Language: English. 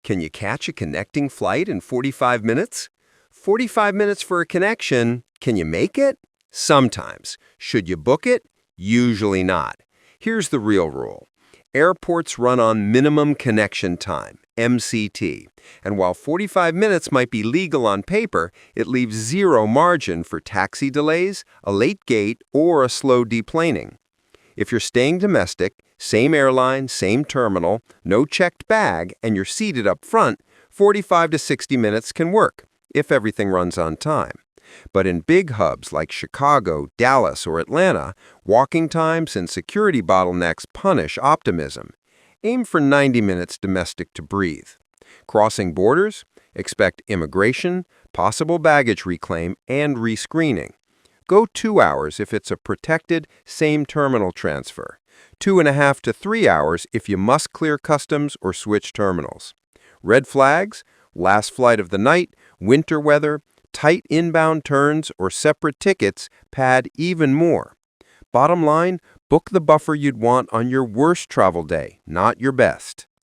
Can you catch a connecting flight in 45 minutes? 45 minutes for a connection. Can you make it? Sometimes. Should you book it? Usually not. Here's the real rule. Airports run on minimum connection time, MCT, and while 45 minutes might be legal on paper, it leaves zero margin for taxi delays, a late gate, or a slow deplaning. If you're staying domestic, same airline, same terminal, no checked bag, and you're seated up front, 45 to 60 minutes can work, if everything runs on time. But in big hubs like Chicago, Dallas, or Atlanta, walking times and security bottlenecks punish optimism. Aim for 90 minutes domestic to breathe. Crossing borders? Expect immigration, possible baggage reclaim, and rescreening. Go 2 hours if it's a protected, same terminal transfer. 2.5 to 3 hours if you must clear customs or switch terminals. Red flags? Last flight of the night, winter weather, tight inbound turns, or separate tickets pad even more. Bottom line, book the buffer you'd want on your worst travel day, not your best.